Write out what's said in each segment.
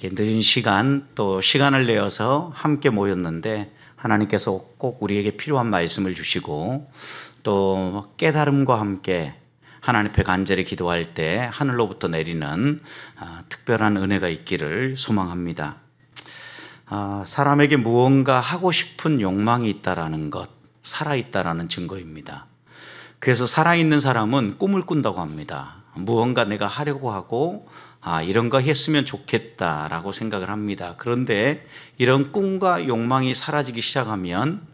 이렇게 늦은 시간 또 시간을 내어서 함께 모였는데 하나님께서 꼭 우리에게 필요한 말씀을 주시고 또 깨달음과 함께 하나님 앞에 간절히 기도할 때 하늘로부터 내리는 특별한 은혜가 있기를 소망합니다. 사람에게 무언가 하고 싶은 욕망이 있다라는 것, 살아있다라는 증거입니다. 그래서 살아있는 사람은 꿈을 꾼다고 합니다. 무언가 내가 하려고 하고 이런 거 했으면 좋겠다라고 생각을 합니다. 그런데 이런 꿈과 욕망이 사라지기 시작하면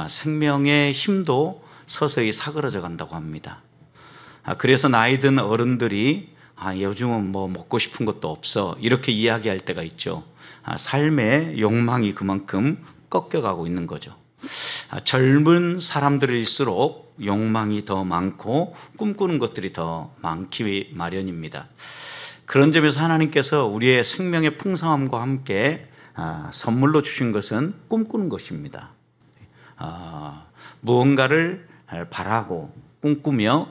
생명의 힘도 서서히 사그러져 간다고 합니다. 그래서 나이 든 어른들이 요즘은 뭐 먹고 싶은 것도 없어 이렇게 이야기할 때가 있죠. 삶의 욕망이 그만큼 꺾여가고 있는 거죠. 젊은 사람들일수록 욕망이 더 많고 꿈꾸는 것들이 더 많기 마련입니다. 그런 점에서 하나님께서 우리의 생명의 풍성함과 함께 선물로 주신 것은 꿈꾸는 것입니다. 무언가를 바라고 꿈꾸며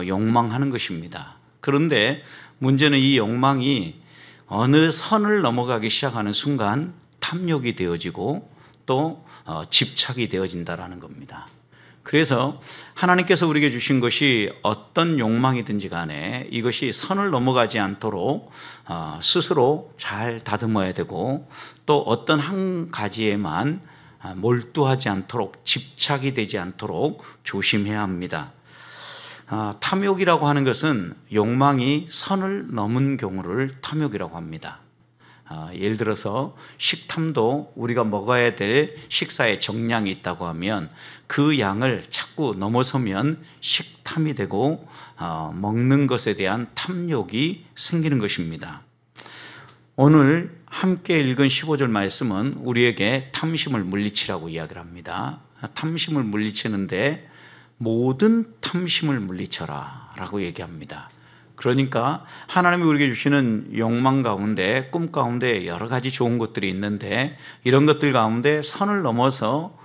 욕망하는 것입니다. 그런데 문제는 이 욕망이 어느 선을 넘어가기 시작하는 순간 탐욕이 되어지고 또 집착이 되어진다라는 겁니다. 그래서 하나님께서 우리에게 주신 것이 어떤 욕망이든지 간에 이것이 선을 넘어가지 않도록 스스로 잘 다듬어야 되고 또 어떤 한 가지에만 몰두하지 않도록 집착이 되지 않도록 조심해야 합니다. 탐욕이라고 하는 것은 욕망이 선을 넘은 경우를 탐욕이라고 합니다. 예를 들어서 식탐도 우리가 먹어야 될 식사의 정량이 있다고 하면 그 양을 자꾸 넘어서면 식탐이 되고 먹는 것에 대한 탐욕이 생기는 것입니다. 오늘 함께 읽은 15절 말씀은 우리에게 탐심을 물리치라고 이야기를 합니다. 탐심을 물리치는데 모든 탐심을 물리쳐라 라고 얘기합니다. 그러니까 하나님이 우리에게 주시는 욕망 가운데 꿈 가운데 여러 가지 좋은 것들이 있는데 이런 것들 가운데 선을 넘어서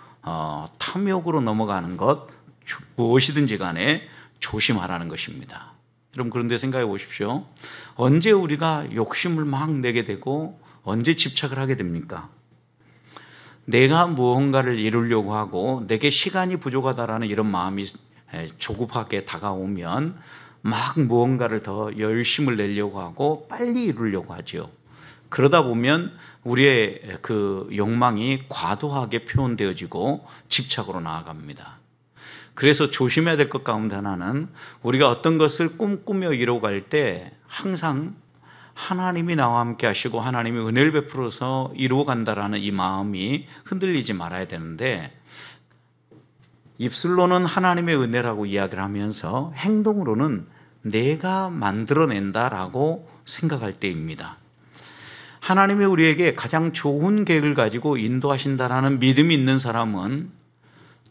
탐욕으로 넘어가는 것 무엇이든지 간에 조심하라는 것입니다. 여러분 그런데 생각해 보십시오. 언제 우리가 욕심을 막 내게 되고 언제 집착을 하게 됩니까? 내가 무언가를 이루려고 하고 내게 시간이 부족하다라는 이런 마음이 조급하게 다가오면 막 무언가를 더 열심을 내려고 하고 빨리 이루려고 하죠. 그러다 보면 우리의 그 욕망이 과도하게 표현되어지고 집착으로 나아갑니다. 그래서 조심해야 될 것 가운데 하나는 우리가 어떤 것을 꿈꾸며 이루어갈 때 항상 하나님이 나와 함께 하시고 하나님이 은혜를 베풀어서 이루어간다라는 이 마음이 흔들리지 말아야 되는데 입술로는 하나님의 은혜라고 이야기를 하면서 행동으로는 내가 만들어낸다라고 생각할 때입니다. 하나님이 우리에게 가장 좋은 계획을 가지고 인도하신다라는 믿음이 있는 사람은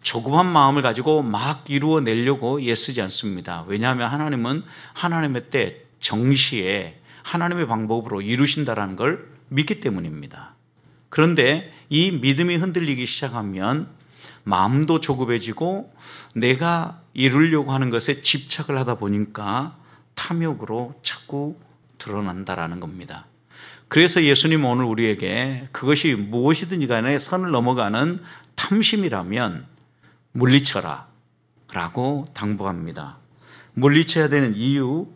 조급한 마음을 가지고 막 이루어내려고 애쓰지 않습니다. 왜냐하면 하나님은 하나님의 때 정시에 하나님의 방법으로 이루신다라는 걸 믿기 때문입니다. 그런데 이 믿음이 흔들리기 시작하면 마음도 조급해지고 내가 이루려고 하는 것에 집착을 하다 보니까 탐욕으로 자꾸 드러난다라는 겁니다. 그래서 예수님은 오늘 우리에게 그것이 무엇이든지 간에 선을 넘어가는 탐심이라면 물리쳐라 라고 당부합니다. 물리쳐야 되는 이유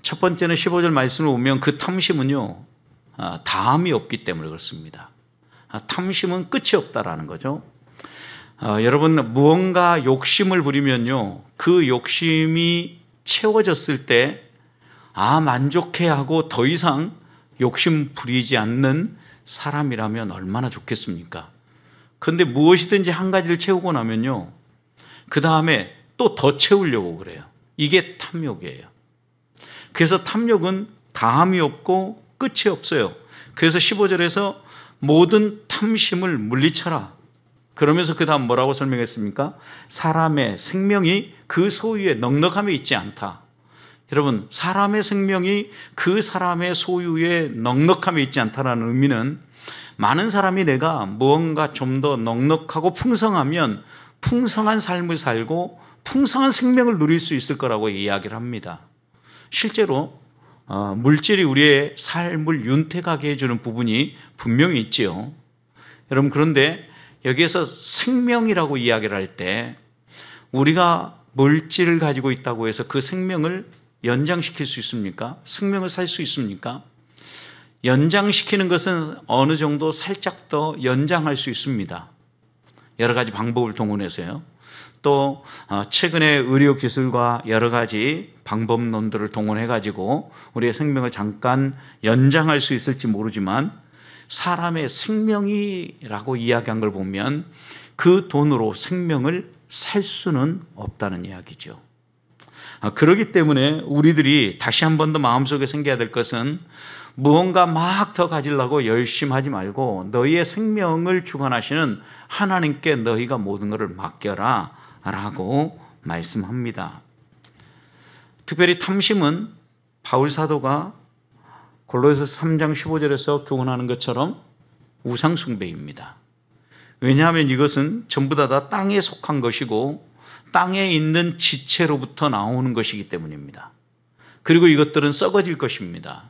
첫 번째는 15절 말씀을 보면 그 탐심은요 다함이 없기 때문에 그렇습니다. 탐심은 끝이 없다라는 거죠. 여러분 무언가 욕심을 부리면요 그 욕심이 채워졌을 때 만족해하고 더 이상 욕심 부리지 않는 사람이라면 얼마나 좋겠습니까? 그런데 무엇이든지 한 가지를 채우고 나면요 그 다음에 또 더 채우려고 그래요. 이게 탐욕이에요. 그래서 탐욕은 다함이 없고 끝이 없어요. 그래서 15절에서 모든 탐심을 물리쳐라. 그러면서 그 다음 뭐라고 설명했습니까? 사람의 생명이 그 소유에 넉넉함이 있지 않다. 여러분 사람의 생명이 그 사람의 소유에 넉넉함이 있지 않다는 의미는 많은 사람이 내가 무언가 좀 더 넉넉하고 풍성하면 풍성한 삶을 살고 풍성한 생명을 누릴 수 있을 거라고 이야기를 합니다. 실제로 물질이 우리의 삶을 윤택하게 해주는 부분이 분명히 있지요. 여러분, 그런데 여기에서 생명이라고 이야기를 할 때 우리가 물질을 가지고 있다고 해서 그 생명을 연장시킬 수 있습니까? 생명을 살 수 있습니까? 연장시키는 것은 어느 정도 살짝 더 연장할 수 있습니다. 여러 가지 방법을 동원해서요. 또 최근에 의료기술과 여러 가지 방법론들을 동원해가지고 우리의 생명을 잠깐 연장할 수 있을지 모르지만 사람의 생명이라고 이야기한 걸 보면 그 돈으로 생명을 살 수는 없다는 이야기죠. 그렇기 때문에 우리들이 다시 한 번 더 마음속에 생겨야 될 것은 무언가 막 더 가지려고 열심히 하지 말고 너희의 생명을 주관하시는 하나님께 너희가 모든 것을 맡겨라 라고 말씀합니다. 특별히 탐심은 바울 사도가 골로새서 3장 15절에서 교훈하는 것처럼 우상숭배입니다. 왜냐하면 이것은 전부 다 땅에 속한 것이고 땅에 있는 지체로부터 나오는 것이기 때문입니다. 그리고 이것들은 썩어질 것입니다.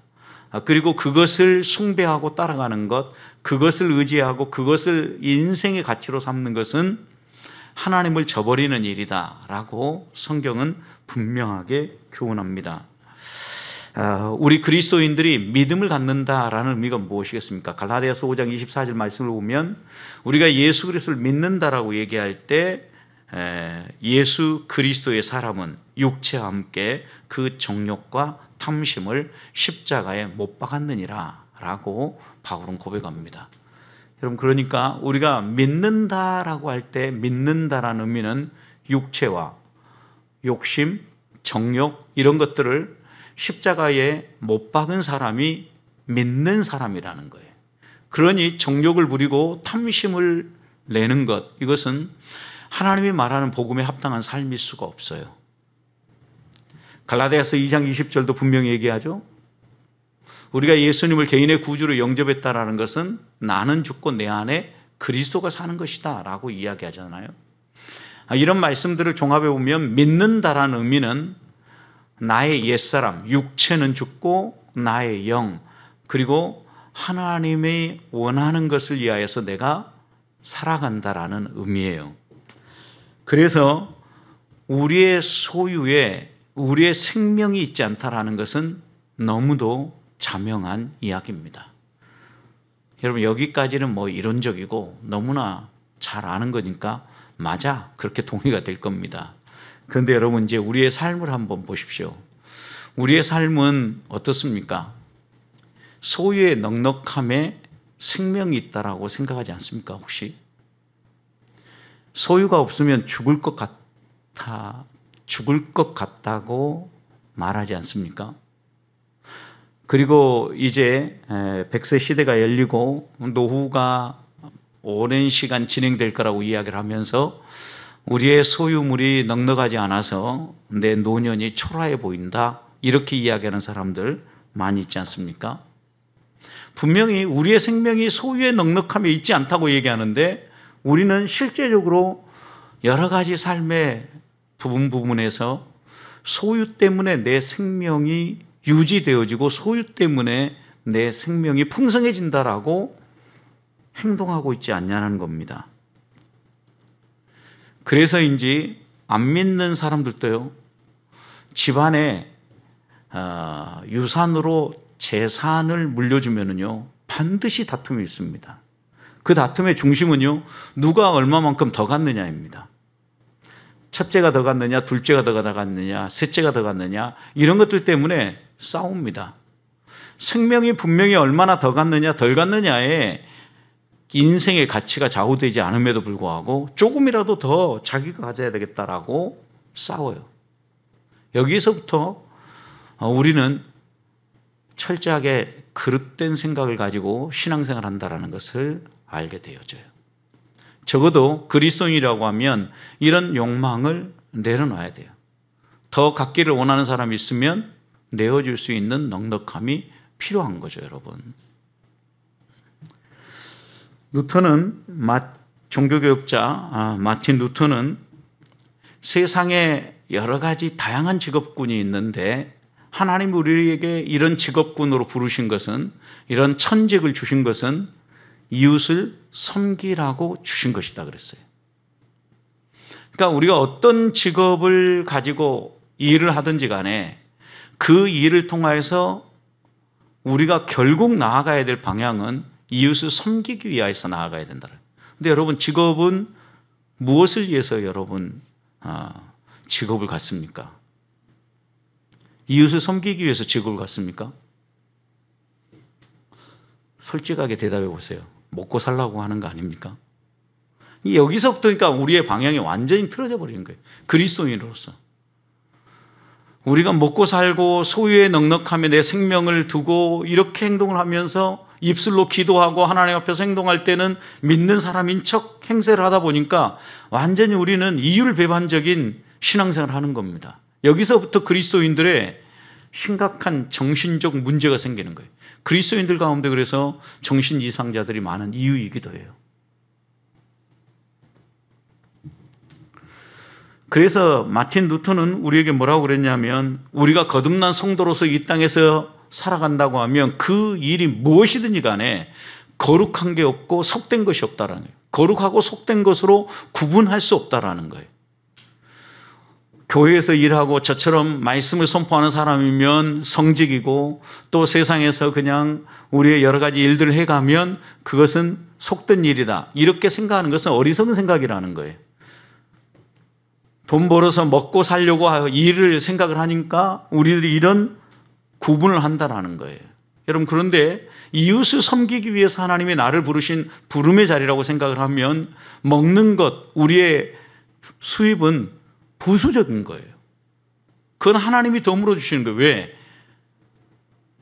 그리고 그것을 숭배하고 따라가는 것, 그것을 의지하고 그것을 인생의 가치로 삼는 것은 하나님을 저버리는 일이다라고 성경은 분명하게 교훈합니다. 우리 그리스도인들이 믿음을 갖는다라는 의미가 무엇이겠습니까? 갈라디아서 5장 24절 말씀을 보면 우리가 예수 그리스도를 믿는다라고 얘기할 때 예수 그리스도의 사람은 육체와 함께 그 정욕과 탐심을 십자가에 못 박았느니라 라고 바울은 고백합니다. 여러분, 그러니까 우리가 믿는다라고 할 때 믿는다라는 의미는 육체와 욕심, 정욕 이런 것들을 십자가에 못 박은 사람이 믿는 사람이라는 거예요. 그러니 정욕을 부리고 탐심을 내는 것, 이것은 하나님이 말하는 복음에 합당한 삶일 수가 없어요. 갈라디아서 2장 20절도 분명히 얘기하죠. 우리가 예수님을 개인의 구주로 영접했다라는 것은 나는 죽고 내 안에 그리스도가 사는 것이다 라고 이야기하잖아요. 이런 말씀들을 종합해 보면 믿는다라는 의미는 나의 옛사람, 육체는 죽고 나의 영, 그리고 하나님이 원하는 것을 위하여서 내가 살아간다라는 의미예요. 그래서 우리의 소유에 우리의 생명이 있지 않다라는 것은 너무도 자명한 이야기입니다. 여러분, 여기까지는 뭐 이론적이고 너무나 잘 아는 거니까 맞아, 그렇게 동의가 될 겁니다. 그런데 여러분, 이제 우리의 삶을 한번 보십시오. 우리의 삶은 어떻습니까? 소유의 넉넉함에 생명이 있다라고 생각하지 않습니까? 혹시? 소유가 없으면 죽을 것 같다고 말하지 않습니까? 그리고 이제 100세 시대가 열리고 노후가 오랜 시간 진행될 거라고 이야기를 하면서 우리의 소유물이 넉넉하지 않아서 내 노년이 초라해 보인다, 이렇게 이야기하는 사람들 많이 있지 않습니까? 분명히 우리의 생명이 소유의 넉넉함에 있지 않다고 얘기하는데 우리는 실제적으로 여러 가지 삶의 부분에서 소유 때문에 내 생명이 유지되어지고 소유 때문에 내 생명이 풍성해진다라고 행동하고 있지 않냐는 겁니다. 그래서인지 안 믿는 사람들도요, 집안에 유산으로 재산을 물려주면은요 반드시 다툼이 있습니다. 그 다툼의 중심은요 누가 얼마만큼 더 갖느냐입니다. 첫째가 더 갖느냐, 둘째가 더 갖느냐, 셋째가 더 갖느냐, 이런 것들 때문에 싸웁니다. 생명이 분명히 얼마나 더 갖느냐 덜 갖느냐에 인생의 가치가 좌우되지 않음에도 불구하고 조금이라도 더 자기가 가져야 되겠다라고 싸워요. 여기서부터 우리는 철저하게 그릇된 생각을 가지고 신앙생활을 한다는 것을 알게 되어져요. 적어도 그리스도인이라고 하면 이런 욕망을 내려놔야 돼요. 더 갖기를 원하는 사람이 있으면 내어줄 수 있는 넉넉함이 필요한 거죠, 여러분. 루터는, 종교교육자 마틴 루터는 세상에 여러 가지 다양한 직업군이 있는데 하나님이 우리에게 이런 직업군으로 부르신 것은, 이런 천직을 주신 것은 이웃을 섬기라고 주신 것이다 그랬어요. 그러니까 우리가 어떤 직업을 가지고 일을 하든지 간에 그 일을 통하여서 우리가 결국 나아가야 될 방향은 이웃을 섬기기 위해서 나아가야 된다. 근데 여러분, 직업은 무엇을 위해서 여러분 직업을 갖습니까? 이웃을 섬기기 위해서 직업을 갖습니까? 솔직하게 대답해 보세요. 먹고 살라고 하는 거 아닙니까? 여기서부터 그러니까 우리의 방향이 완전히 틀어져 버리는 거예요. 그리스도인으로서. 우리가 먹고 살고 소유에 넉넉하며 내 생명을 두고 이렇게 행동을 하면서 입술로 기도하고 하나님 앞에서 행동할 때는 믿는 사람인 척 행세를 하다 보니까 완전히 우리는 이율배반적인 신앙생활을 하는 겁니다. 여기서부터 그리스도인들의 심각한 정신적 문제가 생기는 거예요. 그리스도인들 가운데 그래서 정신 이상자들이 많은 이유이기도 해요. 그래서 마틴 루터는 우리에게 뭐라고 그랬냐면, 우리가 거듭난 성도로서 이 땅에서 살아간다고 하면 그 일이 무엇이든지 간에 거룩한 게 없고 속된 것이 없다라는 거예요. 거룩하고 속된 것으로 구분할 수 없다라는 거예요. 교회에서 일하고 저처럼 말씀을 선포하는 사람이면 성직이고, 또 세상에서 그냥 우리의 여러 가지 일들을 해가면 그것은 속된 일이다, 이렇게 생각하는 것은 어리석은 생각이라는 거예요. 돈 벌어서 먹고 살려고 일을 생각을 하니까 우리들이 이런 구분을 한다라는 거예요. 여러분, 그런데 이웃을 섬기기 위해서 하나님이 나를 부르신 부름의 자리라고 생각을 하면 먹는 것, 우리의 수입은 부수적인 거예요. 그건 하나님이 덤으로 주시는 거예요. 왜?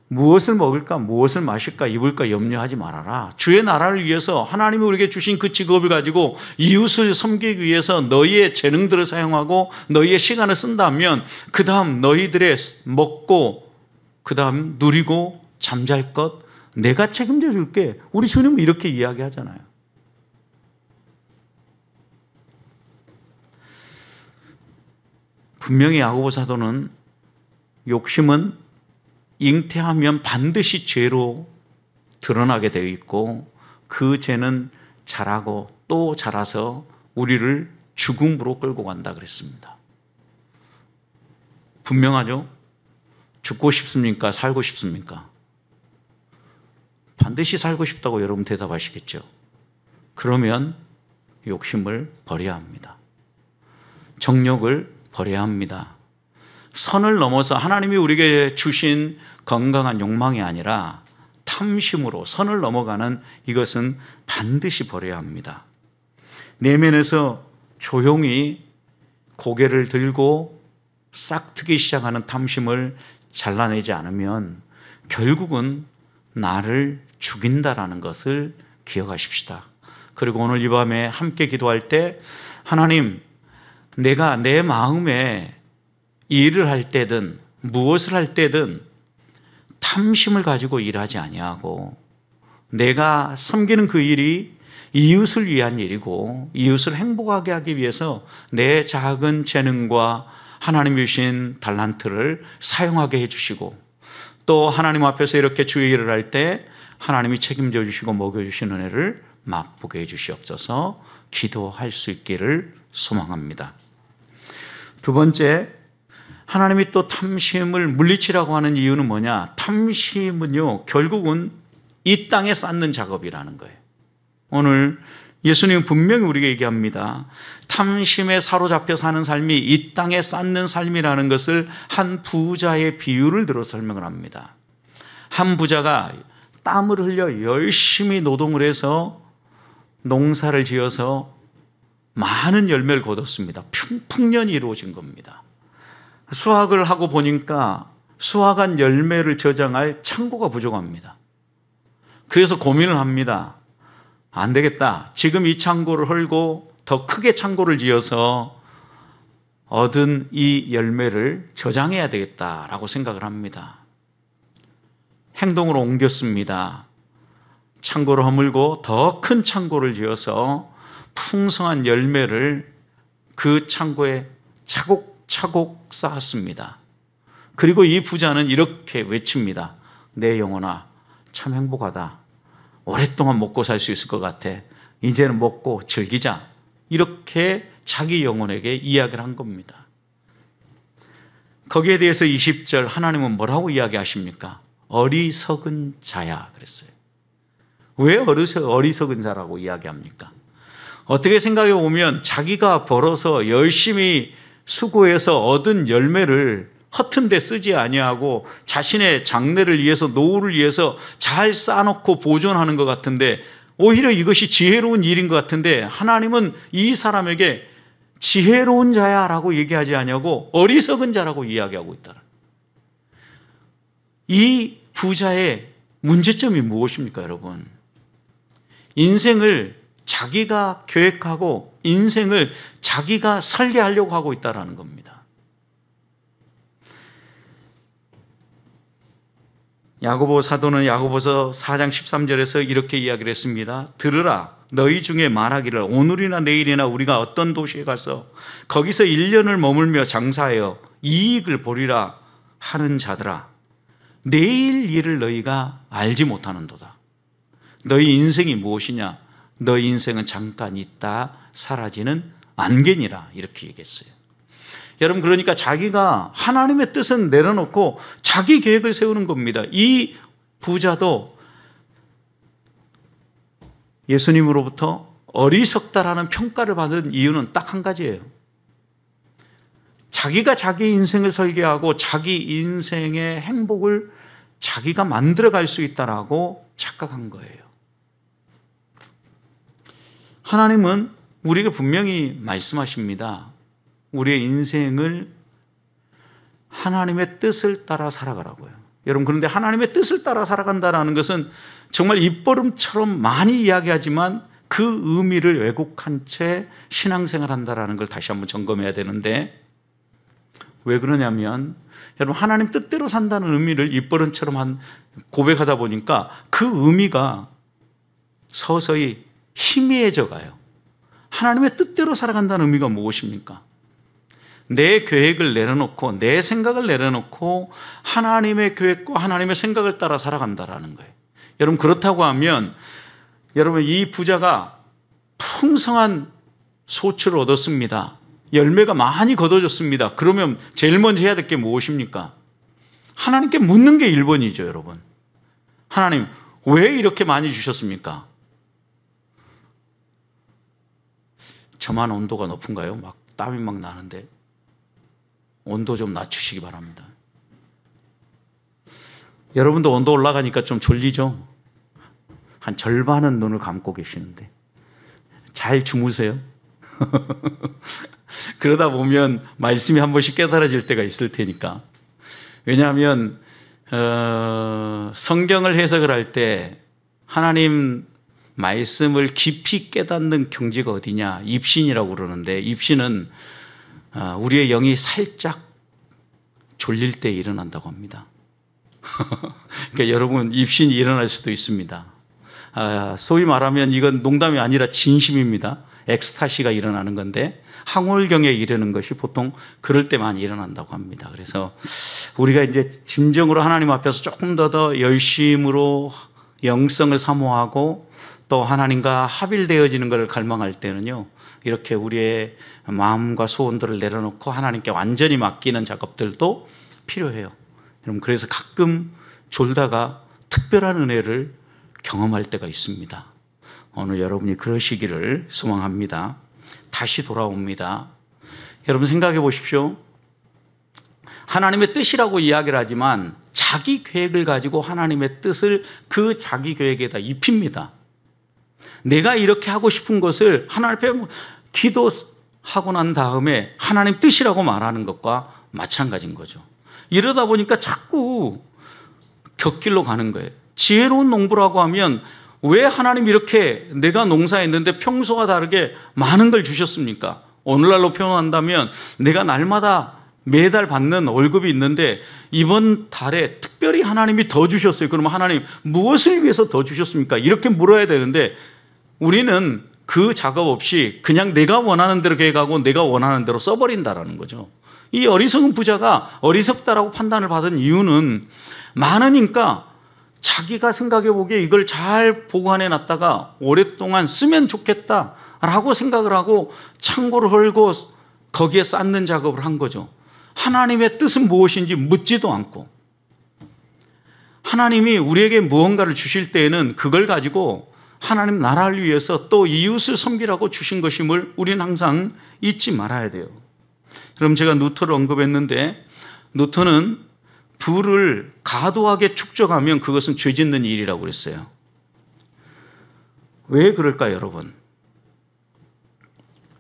무엇을 먹을까, 무엇을 마실까, 입을까 염려하지 말아라. 주의 나라를 위해서 하나님이 우리에게 주신 그 직업을 가지고 이웃을 섬기기 위해서 너희의 재능들을 사용하고 너희의 시간을 쓴다면 그 다음 너희들의 먹고 그 다음 누리고 잠잘 것 내가 책임져 줄게. 우리 주님은 이렇게 이야기하잖아요. 분명히 야고보 사도는 욕심은 잉태하면 반드시 죄로 드러나게 되어 있고, 그 죄는 자라고 또 자라서 우리를 죽음으로 끌고 간다 그랬습니다. 분명하죠? 죽고 싶습니까? 살고 싶습니까? 반드시 살고 싶다고 여러분 대답하시겠죠? 그러면 욕심을 버려야 합니다. 정욕을 버려야 합니다. 선을 넘어서 하나님이 우리에게 주신 건강한 욕망이 아니라 탐심으로 선을 넘어가는 이것은 반드시 버려야 합니다. 내면에서 조용히 고개를 들고 싹트기 시작하는 탐심을 잘라내지 않으면 결국은 나를 죽인다라는 것을 기억하십시다. 그리고 오늘 이 밤에 함께 기도할 때, 하나님, 내가 내 마음에 일을 할 때든 무엇을 할 때든 탐심을 가지고 일하지 아니하고, 내가 섬기는 그 일이 이웃을 위한 일이고 이웃을 행복하게 하기 위해서 내 작은 재능과 하나님이 주신 달란트를 사용하게 해주시고, 또 하나님 앞에서 이렇게 주의 일을 할 때 하나님이 책임져 주시고 먹여주신 은혜를 맛보게 해주시옵소서. 기도할 수 있기를 소망합니다. 두 번째, 하나님이 또 탐심을 물리치라고 하는 이유는 뭐냐? 탐심은요, 결국은 이 땅에 쌓는 작업이라는 거예요. 오늘 예수님은 분명히 우리에게 얘기합니다. 탐심에 사로잡혀 사는 삶이 이 땅에 쌓는 삶이라는 것을 한 부자의 비유를 들어 설명을 합니다. 한 부자가 땀을 흘려 열심히 노동을 해서 농사를 지어서 많은 열매를 거뒀습니다. 풍년이 이루어진 겁니다. 수확을 하고 보니까 수확한 열매를 저장할 창고가 부족합니다. 그래서 고민을 합니다. 안 되겠다. 지금 이 창고를 헐고 더 크게 창고를 지어서 얻은 이 열매를 저장해야 되겠다라고 생각을 합니다. 행동으로 옮겼습니다. 창고를 허물고 더 큰 창고를 지어서 풍성한 열매를 그 창고에 차곡차곡 쌓았습니다. 그리고 이 부자는 이렇게 외칩니다. 내 영혼아, 참 행복하다. 오랫동안 먹고 살 수 있을 것 같아. 이제는 먹고 즐기자. 이렇게 자기 영혼에게 이야기를 한 겁니다. 거기에 대해서 20절 하나님은 뭐라고 이야기하십니까? 어리석은 자야 그랬어요. 왜 어리석은 자라고 이야기합니까? 어떻게 생각해 보면 자기가 벌어서 열심히 수고해서 얻은 열매를 허튼 데 쓰지 아니하고 자신의 장래를 위해서, 노후를 위해서 잘 쌓아놓고 보존하는 것 같은데, 오히려 이것이 지혜로운 일인 것 같은데 하나님은 이 사람에게 지혜로운 자야 라고 얘기하지 않냐고 어리석은 자라고 이야기하고 있다. 이 부자의 문제점이 무엇입니까, 여러분? 인생을 자기가 계획하고 인생을 자기가 설계하려고 하고 있다는 겁니다. 야고보 사도는 야고보서 4장 13절에서 이렇게 이야기를 했습니다. 들으라, 너희 중에 말하기를 오늘이나 내일이나 우리가 어떤 도시에 가서 거기서 1년을 머물며 장사하여 이익을 보리라 하는 자들아, 내일 일을 너희가 알지 못하는도다. 너희 인생이 무엇이냐? 너희 인생은 잠깐 있다 사라지는 안개니라. 이렇게 얘기했어요. 여러분, 그러니까 자기가 하나님의 뜻은 내려놓고 자기 계획을 세우는 겁니다. 이 부자도 예수님으로부터 어리석다라는 평가를 받은 이유는 딱 한 가지예요. 자기가 자기 인생을 설계하고 자기 인생의 행복을 자기가 만들어갈 수 있다라고 착각한 거예요. 하나님은 우리에게 분명히 말씀하십니다. 우리의 인생을 하나님의 뜻을 따라 살아가라고요. 여러분, 그런데 하나님의 뜻을 따라 살아간다는 것은 정말 입버릇처럼 많이 이야기하지만 그 의미를 왜곡한 채 신앙생활 한다는 걸 다시 한번 점검해야 되는데, 왜 그러냐면 여러분, 하나님 뜻대로 산다는 의미를 입버릇처럼 고백하다 보니까 그 의미가 서서히 희미해져 가요. 하나님의 뜻대로 살아간다는 의미가 무엇입니까? 내 계획을 내려놓고 내 생각을 내려놓고 하나님의 계획과 하나님의 생각을 따라 살아간다라는 거예요. 여러분, 그렇다고 하면 여러분, 이 부자가 풍성한 소출을 얻었습니다. 열매가 많이 거둬졌습니다. 그러면 제일 먼저 해야 될 게 무엇입니까? 하나님께 묻는 게 1번이죠, 여러분. 하나님, 왜 이렇게 많이 주셨습니까? 저만 온도가 높은가요? 막 땀이 막 나는데 온도 좀 낮추시기 바랍니다. 여러분도 온도 올라가니까 좀 졸리죠? 한 절반은 눈을 감고 계시는데 잘 주무세요. 그러다 보면 말씀이 한 번씩 깨달아질 때가 있을 테니까. 왜냐하면 성경을 해석을 할 때 하나님 말씀을 깊이 깨닫는 경지가 어디냐? 입신이라고 그러는데, 입신은 우리의 영이 살짝 졸릴 때 일어난다고 합니다. 그러니까 여러분, 입신이 일어날 수도 있습니다. 소위 말하면 이건 농담이 아니라 진심입니다. 엑스타시가 일어나는 건데, 항월경에 이르는 것이 보통 그럴 때 많이 일어난다고 합니다. 그래서 우리가 이제 진정으로 하나님 앞에서 조금 더 열심으로 영성을 사모하고 또 하나님과 합일되어지는 것을 갈망할 때는요, 이렇게 우리의 마음과 소원들을 내려놓고 하나님께 완전히 맡기는 작업들도 필요해요. 여러분, 그래서 가끔 졸다가 특별한 은혜를 경험할 때가 있습니다. 오늘 여러분이 그러시기를 소망합니다. 다시 돌아옵니다. 여러분, 생각해 보십시오. 하나님의 뜻이라고 이야기를 하지만 자기 계획을 가지고 하나님의 뜻을 그 자기 계획에다 입힙니다. 내가 이렇게 하고 싶은 것을 하나님 앞에 기도하고 난 다음에 하나님 뜻이라고 말하는 것과 마찬가지인 거죠. 이러다 보니까 자꾸 곁길로 가는 거예요. 지혜로운 농부라고 하면 왜 하나님 이렇게 내가 농사했는데 평소와 다르게 많은 걸 주셨습니까? 오늘날로 표현한다면 내가 날마다 매달 받는 월급이 있는데 이번 달에 특별히 하나님이 더 주셨어요. 그러면 하나님 무엇을 위해서 더 주셨습니까? 이렇게 물어야 되는데 우리는 그 작업 없이 그냥 내가 원하는 대로 계획하고 내가 원하는 대로 써버린다라는 거죠. 이 어리석은 부자가 어리석다라고 판단을 받은 이유는 많으니까 자기가 생각해 보기에 이걸 잘 보관해 놨다가 오랫동안 쓰면 좋겠다라고 생각을 하고 창고를 헐고 거기에 쌓는 작업을 한 거죠. 하나님의 뜻은 무엇인지 묻지도 않고, 하나님이 우리에게 무언가를 주실 때에는 그걸 가지고 하나님 나라를 위해서 또 이웃을 섬기라고 주신 것임을 우리는 항상 잊지 말아야 돼요. 그럼 제가 누터를 언급했는데, 누터는 부를 과도하게 축적하면 그것은 죄 짓는 일이라고 그랬어요. 왜 그럴까요, 여러분?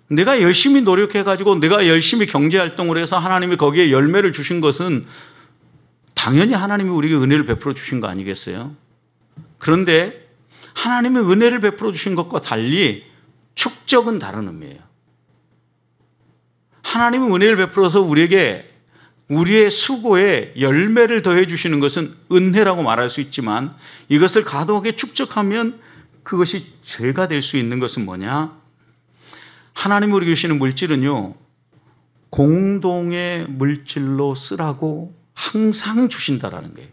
내가 열심히 노력해가지고 내가 열심히 경제활동을 해서 하나님이 거기에 열매를 주신 것은 당연히 하나님이 우리에게 은혜를 베풀어 주신 거 아니겠어요? 그런데 하나님의 은혜를 베풀어 주신 것과 달리 축적은 다른 의미예요. 하나님의 은혜를 베풀어서 우리에게 우리의 수고에 열매를 더해 주시는 것은 은혜라고 말할 수 있지만, 이것을 과도하게 축적하면 그것이 죄가 될 수 있는 것은 뭐냐? 하나님이 우리에게 주시는 물질은요, 공동의 물질로 쓰라고 항상 주신다라는 거예요.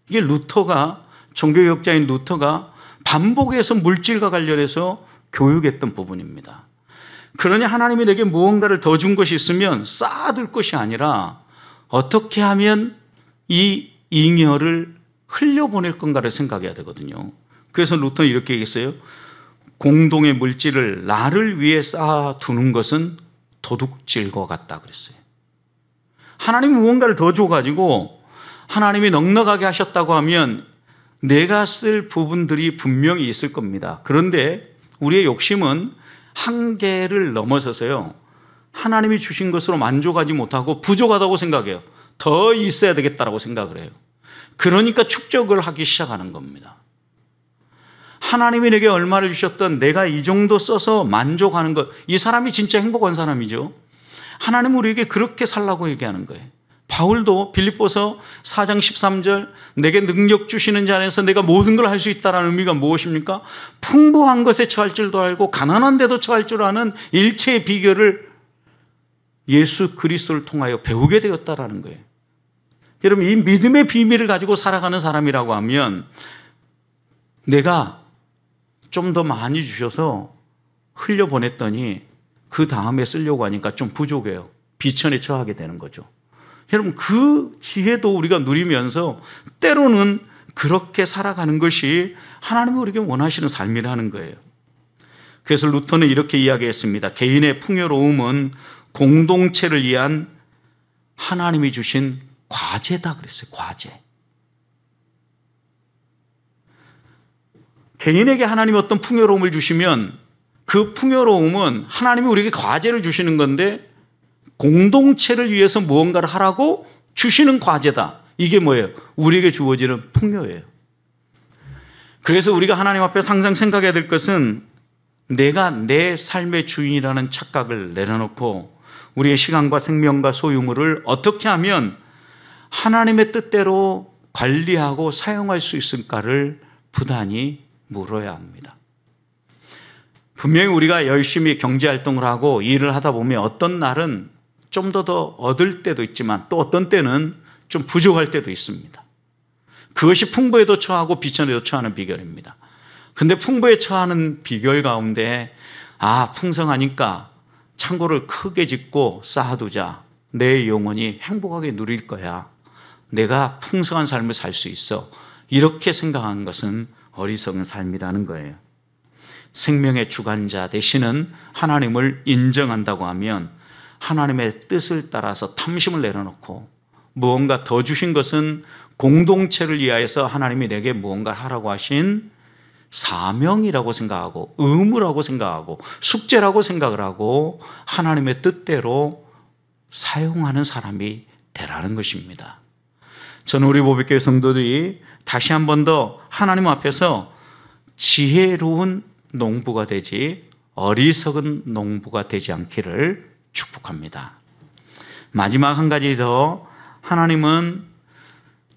이게 루터가, 종교개혁자인 루터가 반복해서 물질과 관련해서 교육했던 부분입니다. 그러니 하나님이 내게 무언가를 더 준 것이 있으면 쌓아둘 것이 아니라 어떻게 하면 이 잉여를 흘려보낼 건가를 생각해야 되거든요. 그래서 루터는 이렇게 얘기했어요. 공동의 물질을 나를 위해 쌓아두는 것은 도둑질과 같다 그랬어요. 하나님이 무언가를 더 줘가지고 하나님이 넉넉하게 하셨다고 하면 내가 쓸 부분들이 분명히 있을 겁니다. 그런데 우리의 욕심은 한계를 넘어서서요, 하나님이 주신 것으로 만족하지 못하고 부족하다고 생각해요. 더 있어야 되겠다라고 생각을 해요. 그러니까 축적을 하기 시작하는 겁니다. 하나님이 내게 얼마를 주셨던 내가 이 정도 써서 만족하는 것, 이 사람이 진짜 행복한 사람이죠. 하나님은 우리에게 그렇게 살라고 얘기하는 거예요. 바울도 빌립보서 4장 13절, 내게 능력 주시는 자 안에서 내가 모든 걸 할 수 있다는 의미가 무엇입니까? 풍부한 것에 처할 줄도 알고 가난한 데도 처할 줄 아는 일체의 비결을 예수 그리스도를 통하여 배우게 되었다라는 거예요. 여러분, 이 믿음의 비밀을 가지고 살아가는 사람이라고 하면 내가 좀 더 많이 주셔서 흘려보냈더니 그 다음에 쓰려고 하니까 좀 부족해요. 비천에 처하게 되는 거죠. 여러분, 그 지혜도 우리가 누리면서 때로는 그렇게 살아가는 것이 하나님이 우리에게 원하시는 삶이라는 거예요. 그래서 루터는 이렇게 이야기했습니다. 개인의 풍요로움은 공동체를 위한 하나님이 주신 과제다 그랬어요. 과제. 개인에게 하나님이 어떤 풍요로움을 주시면 그 풍요로움은 하나님이 우리에게 과제를 주시는 건데, 공동체를 위해서 무언가를 하라고 주시는 과제다. 이게 뭐예요? 우리에게 주어지는 풍요예요. 그래서 우리가 하나님 앞에서 항상 생각해야 될 것은 내가 내 삶의 주인이라는 착각을 내려놓고 우리의 시간과 생명과 소유물을 어떻게 하면 하나님의 뜻대로 관리하고 사용할 수 있을까를 부단히 물어야 합니다. 분명히 우리가 열심히 경제활동을 하고 일을 하다 보면 어떤 날은 좀 더 얻을 때도 있지만 또 어떤 때는 좀 부족할 때도 있습니다. 그것이 풍부에도 처하고 비천에도 처하는 비결입니다. 근데 풍부에 처하는 비결 가운데 풍성하니까 창고를 크게 짓고 쌓아두자. 내 영혼이 행복하게 누릴 거야. 내가 풍성한 삶을 살 수 있어. 이렇게 생각하는 것은 어리석은 삶이라는 거예요. 생명의 주관자 되시는 하나님을 인정한다고 하면 하나님의 뜻을 따라서 탐심을 내려놓고 무언가 더 주신 것은 공동체를 위하여서 하나님이 내게 무언가를 하라고 하신 사명이라고 생각하고 의무라고 생각하고 숙제라고 생각을 하고 하나님의 뜻대로 사용하는 사람이 되라는 것입니다. 저는 우리 보배교회 성도들이 다시 한 번 더 하나님 앞에서 지혜로운 농부가 되지 어리석은 농부가 되지 않기를 축복합니다. 마지막 한 가지 더, 하나님은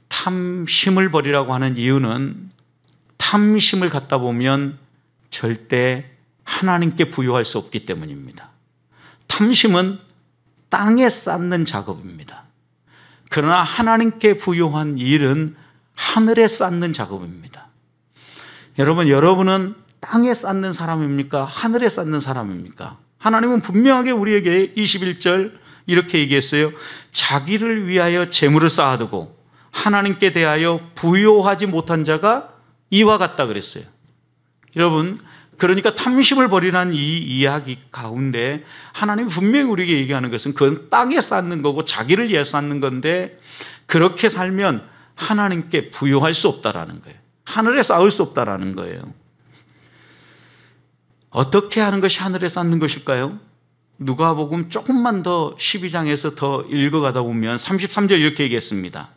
탐심을 버리라고 하는 이유는 탐심을 갖다 보면 절대 하나님께 부여할 수 없기 때문입니다. 탐심은 땅에 쌓는 작업입니다. 그러나 하나님께 부여한 일은 하늘에 쌓는 작업입니다. 여러분은 땅에 쌓는 사람입니까? 하늘에 쌓는 사람입니까? 하나님은 분명하게 우리에게 21절 이렇게 얘기했어요. 자기를 위하여 재물을 쌓아두고 하나님께 대하여 부여하지 못한 자가 이와 같다 그랬어요. 여러분, 그러니까 탐심을 버리라는 이 이야기 가운데 하나님이 분명히 우리에게 얘기하는 것은 그건 땅에 쌓는 거고 자기를 위해 쌓는 건데, 그렇게 살면 하나님께 부여할 수 없다라는 거예요. 하늘에 쌓을 수 없다라는 거예요. 어떻게 하는 것이 하늘에 쌓는 것일까요? 누가복음 조금만 더 12장에서 더 읽어가다 보면 33절 이렇게 얘기했습니다.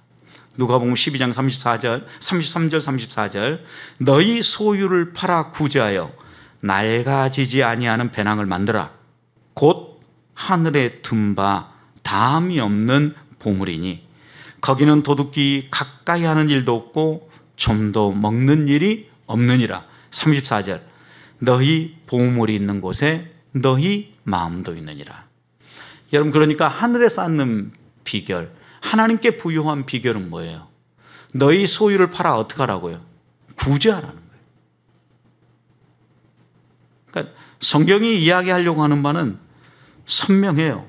누가복음 12장 33절 34절 너희 소유를 팔아 구제하여 낡아지지 아니하는 배낭을 만들어 곧 하늘에 둔 바 다함이 없는 보물이니 거기는 도둑이 가까이 하는 일도 없고 좀도 먹는 일이 없느니라. 34절 너희 보물이 있는 곳에 너희 마음도 있느니라. 여러분, 그러니까 하늘에 쌓는 비결, 하나님께 부여한 비결은 뭐예요? 너희 소유를 팔아 어떻게 하라고요? 구제하라는 거예요. 그러니까 성경이 이야기하려고 하는 바는 선명해요.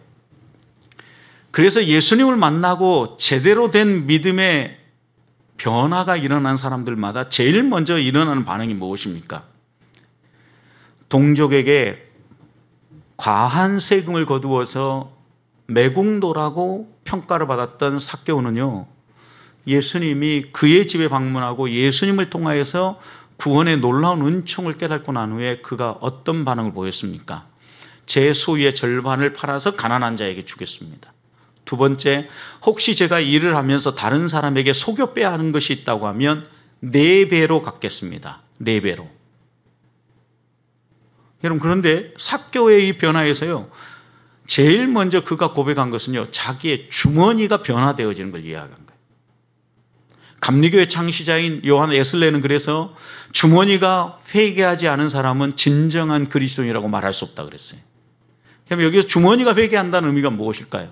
그래서 예수님을 만나고 제대로 된 믿음의 변화가 일어난 사람들마다 제일 먼저 일어나는 반응이 무엇입니까? 동족에게 과한 세금을 거두어서 매국노라고 평가를 받았던 삭개오는요, 예수님이 그의 집에 방문하고 예수님을 통하여서 구원의 놀라운 은총을 깨닫고 난 후에 그가 어떤 반응을 보였습니까? 제 소유의 절반을 팔아서 가난한 자에게 주겠습니다. 두 번째, 혹시 제가 일을 하면서 다른 사람에게 속여 빼야 하는 것이 있다고 하면 4배로 갚겠습니다. 4배로. 여러분, 그런데 삭개오의 이 변화에서요, 제일 먼저 그가 고백한 것은요, 자기의 주머니가 변화되어지는 걸 이야기한 거예요. 감리교의 창시자인 요한 웨슬레는 그래서 주머니가 회개하지 않은 사람은 진정한 그리스도인이라고 말할 수 없다 그랬어요. 그럼 여기서 주머니가 회개한다는 의미가 무엇일까요?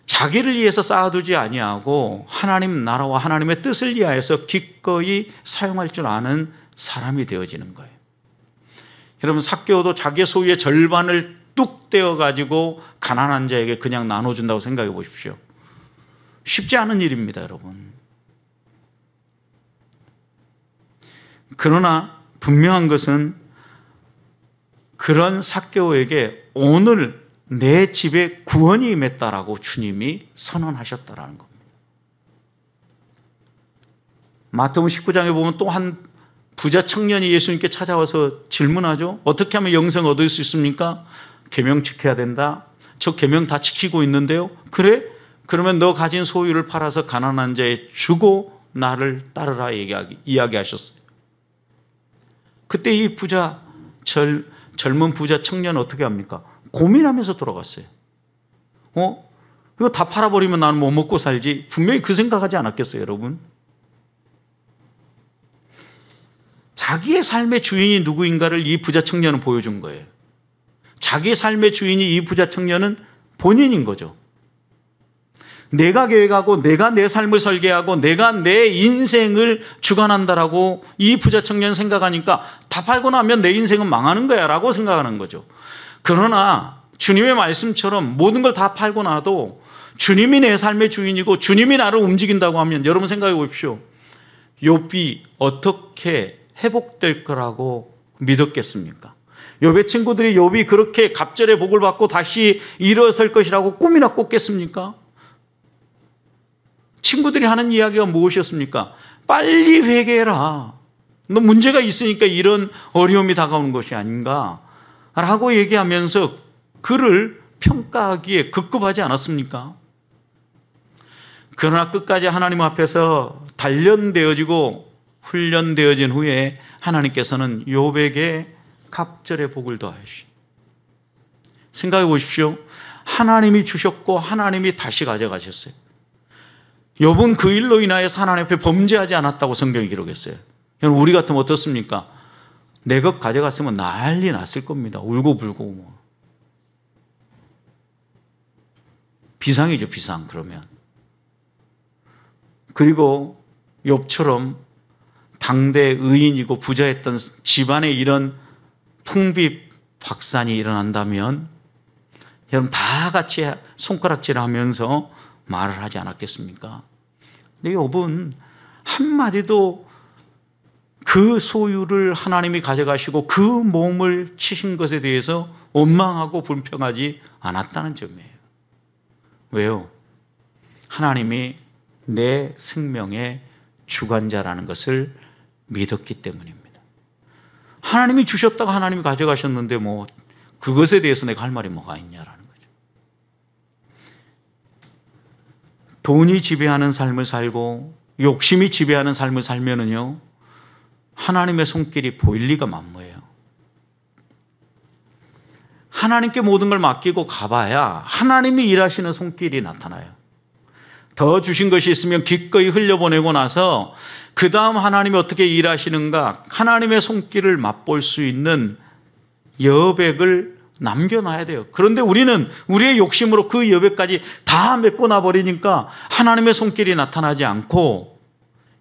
자기를 위해서 쌓아두지 아니하고 하나님 나라와 하나님의 뜻을 위하여서 기꺼이 사용할 줄 아는 사람이 되어지는 거예요. 여러분, 삭개오도 자기 소유의 절반을 뚝 떼어가지고 가난한 자에게 그냥 나눠준다고 생각해 보십시오. 쉽지 않은 일입니다, 여러분. 그러나 분명한 것은 그런 삭개오에게 오늘 내 집에 구원이 임했다라고 주님이 선언하셨다라는 겁니다. 마태복음 19장에 보면 또 한 부자 청년이 예수님께 찾아와서 질문하죠. 어떻게 하면 영생 얻을 수 있습니까? 계명 지켜야 된다. 저 계명 다 지키고 있는데요. 그래? 그러면 너 가진 소유를 팔아서 가난한 자에 주고 나를 따르라 이야기하셨어요. 그때 이 젊은 부자 청년은 어떻게 합니까? 고민하면서 돌아갔어요. 이거 다 팔아버리면 나는 뭐 먹고 살지? 분명히 그 생각하지 않았겠어요, 여러분? 자기의 삶의 주인이 누구인가를 이 부자 청년은 보여준 거예요. 자기의 삶의 주인이 이 부자 청년은 본인인 거죠. 내가 계획하고 내가 내 삶을 설계하고 내가 내 인생을 주관한다라고 이 부자 청년 생각하니까 다 팔고 나면 내 인생은 망하는 거야 라고 생각하는 거죠. 그러나 주님의 말씀처럼 모든 걸 다 팔고 나도 주님이 내 삶의 주인이고 주님이 나를 움직인다고 하면 여러분 생각해 보십시오. 욥이 어떻게 회복될 거라고 믿었겠습니까? 욥의 친구들이 욥이 그렇게 갑절의 복을 받고 다시 일어설 것이라고 꿈이나 꿨겠습니까? 친구들이 하는 이야기가 무엇이었습니까? 빨리 회개해라. 너 문제가 있으니까 이런 어려움이 다가오는 것이 아닌가 라고 얘기하면서 그를 평가하기에 급급하지 않았습니까? 그러나 끝까지 하나님 앞에서 단련되어지고 훈련되어진 후에 하나님께서는 욥에게 갑절의 복을 더하시. 생각해 보십시오. 하나님이 주셨고 하나님이 다시 가져가셨어요. 욥은 그 일로 인하여 하나님 앞에 범죄하지 않았다고 성경이 기록했어요. 우리 같으면 어떻습니까? 내 것 가져갔으면 난리 났을 겁니다. 울고불고 뭐. 비상이죠, 비상. 그러면. 그리고 욥처럼 당대 의인이고 부자였던 집안에 이런 풍비박산이 일어난다면 여러분 다 같이 손가락질하면서 말을 하지 않았겠습니까? 근데 욥은 한마디도 그 소유를 하나님이 가져가시고 그 몸을 치신 것에 대해서 원망하고 불평하지 않았다는 점이에요. 왜요? 하나님이 내 생명의 주관자라는 것을 믿었기 때문입니다. 하나님이 주셨다가 하나님이 가져가셨는데 뭐 그것에 대해서 내가 할 말이 뭐가 있냐라는 거죠. 돈이 지배하는 삶을 살고 욕심이 지배하는 삶을 살면은요, 하나님의 손길이 보일 리가 만무해요. 하나님께 모든 걸 맡기고 가봐야 하나님이 일하시는 손길이 나타나요. 더 주신 것이 있으면 기꺼이 흘려보내고 나서 그 다음 하나님이 어떻게 일하시는가, 하나님의 손길을 맛볼 수 있는 여백을 남겨놔야 돼요. 그런데 우리는 우리의 욕심으로 그 여백까지 다 메꿔놔 버리니까 하나님의 손길이 나타나지 않고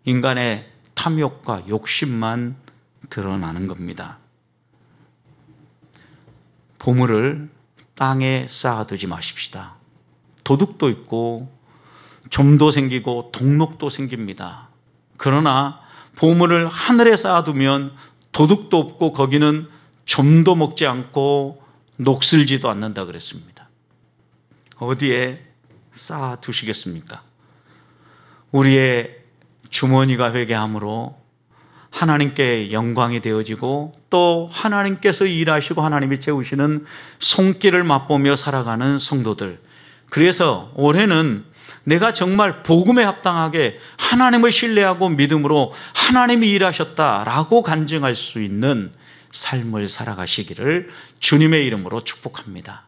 인간의 탐욕과 욕심만 드러나는 겁니다. 보물을 땅에 쌓아두지 마십시다. 도둑도 있고 좀도 생기고 동록도 생깁니다. 그러나 보물을 하늘에 쌓아두면 도둑도 없고 거기는 좀도 먹지 않고 녹슬지도 않는다 그랬습니다. 어디에 쌓아두시겠습니까? 우리의 주머니가 회개함으로 하나님께 영광이 되어지고 또 하나님께서 일하시고 하나님이 채우시는 손길을 맛보며 살아가는 성도들. 그래서 올해는 내가 정말 복음에 합당하게 하나님을 신뢰하고 믿음으로 하나님이 일하셨다라고 간증할 수 있는 삶을 살아가시기를 주님의 이름으로 축복합니다.